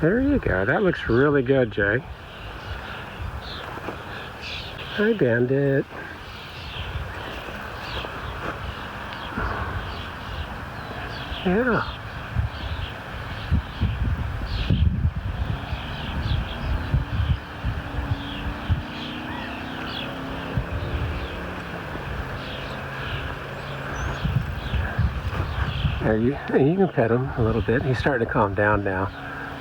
There you go. That looks really good, Jay. Hi, Bandit. Yeah. You can pet him a little bit. He's starting to calm down now.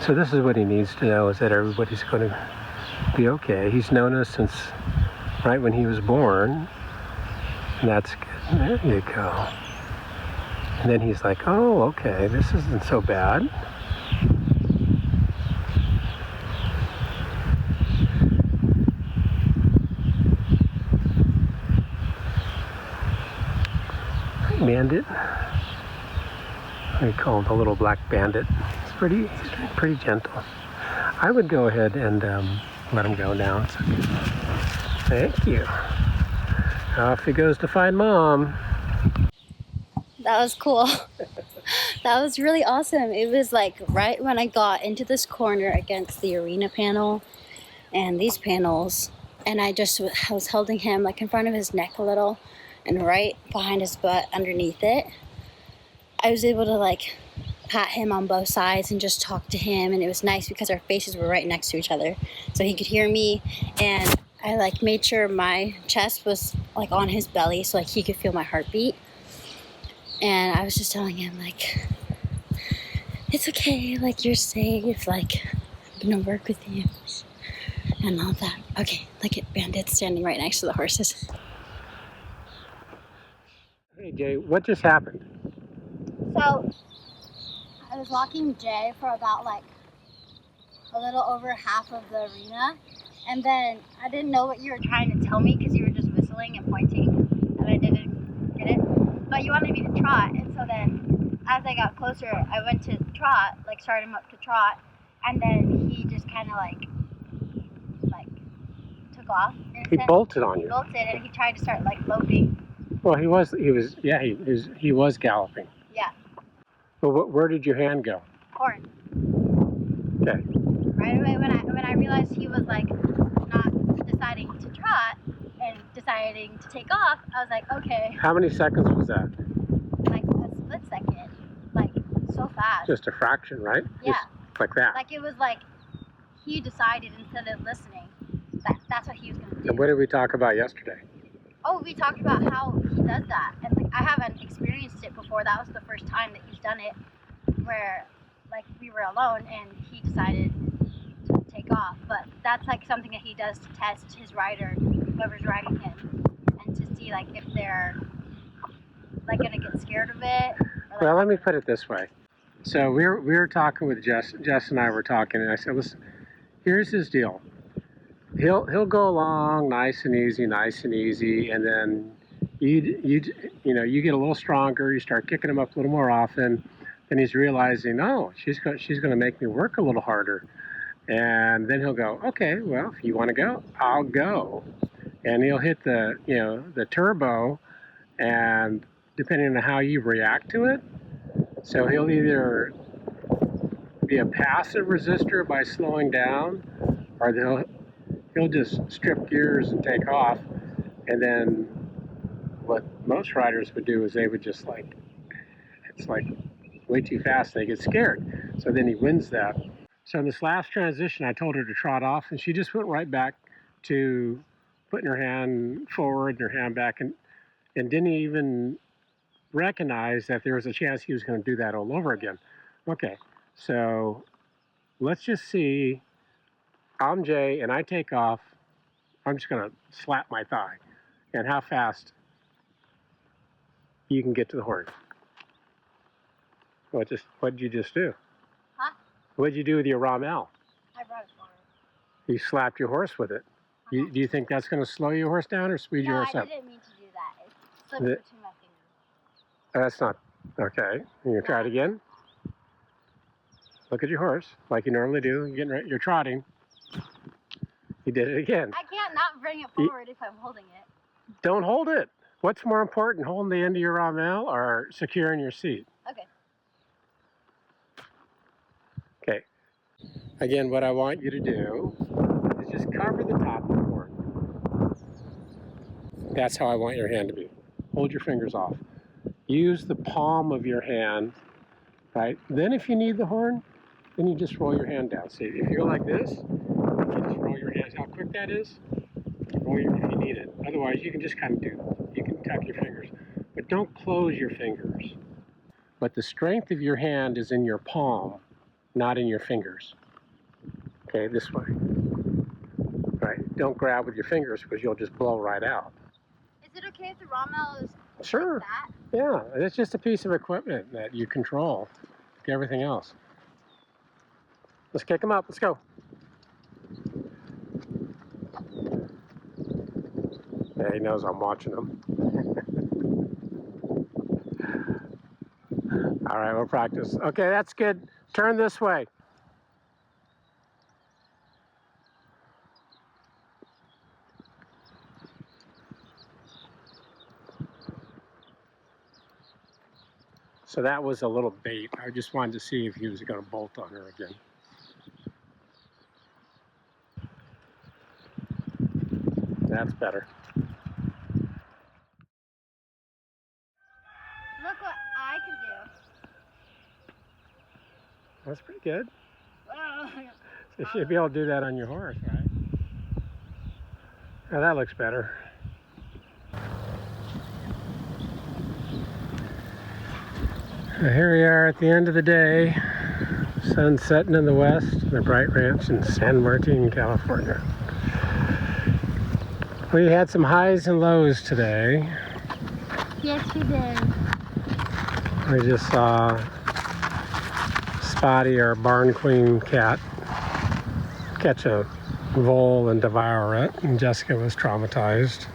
So this is what he needs to know, is that everybody's going to be okay. He's known us since right when he was born. And that's good. There you go. And then he's like, oh, okay, this isn't so bad. Hi, Bandit. We call him the little black bandit. He's pretty gentle. I would go ahead and let him go now. It's okay. Thank you. Off he goes to find Mom. That was cool. That was really awesome. It was like right when I got into this corner against the arena panel and these panels, and I was holding him like in front of his neck a little and right behind his butt underneath it. I was able to like pat him on both sides and just talk to him, and it was nice because our faces were right next to each other so he could hear me, and I like made sure my chest was like on his belly so like he could feel my heartbeat. And I was just telling him like, it's okay, like you're safe, like I'm gonna work with you and all that. Okay, look at Bandit standing right next to the horses. Hey Jay, what just happened? So I was walking Jay for about like a little over half of the arena, and then I didn't know what you were trying to tell me because you were just whistling and pointing, and I didn't get it. But you wanted me to trot, and so then as I got closer, I went to trot, like start him up to trot, and then he just kind of like took off. He bolted on you. He bolted, and he tried to start like loping. Well, he was galloping. Yeah. Well, where did your hand go? Horn. Okay. Right away when I realized he was like not deciding to trot and deciding to take off, I was like, okay. How many seconds was that? Like a split second, like so fast. Just a fraction, right? Yeah. Just like that. Like it was like he decided instead of listening that's what he was gonna do. And what did we talk about yesterday? Oh, we talked about how he does that, and like I haven't experienced it before. That was the first time that he's done it, where like we were alone and he decided to take off. But that's like something that he does to test his rider, whoever's riding him, and to see like if they're like gonna get scared of it. Or, like, well, let me put it this way. So we were talking with Jess. Jess and I were talking, and I said, listen, here's his deal. He'll go along nice and easy, and then you get a little stronger. You start kicking him up a little more often, and he's realizing, oh, she's going to make me work a little harder, and then he'll go, okay, well, if you want to go, I'll go, and he'll hit the turbo, and depending on how you react to it, so he'll either be a passive resistor by slowing down, or he'll just strip gears and take off. And then what most riders would do is they would just it's like way too fast, they get scared. So then he wins that. So in this last transition, I told her to trot off, and she just went right back to putting her hand forward and her hand back, and didn't even recognize that there was a chance he was going to do that all over again. Okay, so let's just see. I'm Jay, and I take off. I'm just going to slap my thigh. And how fast you can get to the horse. What did you just do? Huh? What did you do with your Rommel? I brought it forward. You slapped your horse with it. Do you think that's going to slow your horse down or speed your horse up? No, I didn't mean to do that. It slipped between my fingers. That's not okay. You going to try it again? Look at your horse, like you normally do. You're trotting. You did it again. I can't not bring it forward if I'm holding it. Don't hold it. What's more important, holding the end of your Rommel or securing your seat? Okay. Okay. Again, what I want you to do is just cover the top of the horn. That's how I want your hand to be. Hold your fingers off. Use the palm of your hand, right? Then if you need the horn, then you just roll your hand down. See, if you go like this, you just roll your hands. How quick that is? Roll your, if you need it. Otherwise, you can just kind of you can tuck your fingers. But don't close your fingers. But the strength of your hand is in your palm, not in your fingers. Okay, this way. Right? Don't grab with your fingers because you'll just blow right out. Is it okay if the Rommel is Sure. like that? Yeah, it's just a piece of equipment that you control. Like everything else. Let's kick them up. Let's go. Yeah, he knows I'm watching him. All right, we'll practice. Okay, that's good. Turn this way. So that was a little bait. I just wanted to see if he was going to bolt on her again. That's better. Look what I can do. That's pretty good. Oh. So you should be able to do that on your horse, right? Now that looks better. Here we are at the end of the day. Sun setting in the west, the Bright Ranch in San Martin, California. We had some highs and lows today. Yes, we did. We just saw Spotty, our barn queen cat, catch a vole and devour it, and Jessica was traumatized.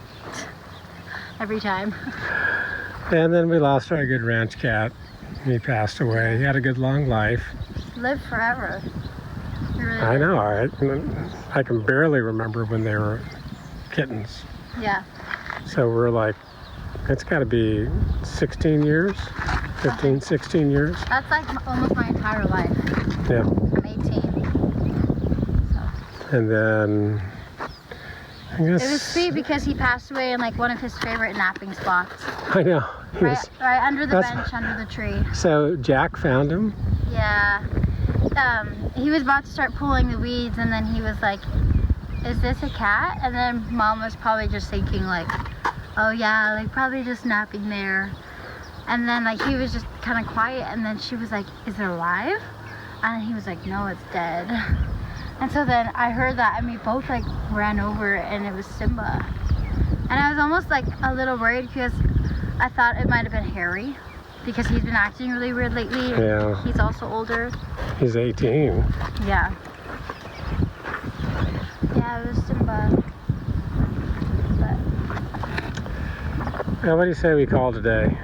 Every time. And then we lost our good ranch cat. He passed away. He had a good long life. Live forever. Really I know. I can barely remember when they were kittens. Yeah. So we're like, it's got to be 16 years, 15, 16 years. That's like almost my entire life. Yeah. I'm 18. So. And then I guess. It was sweet because he passed away in like one of his favorite napping spots. I know. Right under the bench, under the tree. So Jack found him. Yeah. He was about to start pulling the weeds, and then he was like, "Is this a cat?" And then Mom was probably just thinking like, "Oh yeah, like probably just napping there." And then like he was just kind of quiet, and then she was like, "Is it alive?" And he was like, "No, it's dead." And so then I heard that, and we both like ran over, and it was Simba. And I was almost like a little worried because I thought it might have been Harry, because he's been acting really weird lately. Yeah. He's also older. He's 18. Yeah. Yeah, it was Simba. But Now, what do you say we call today?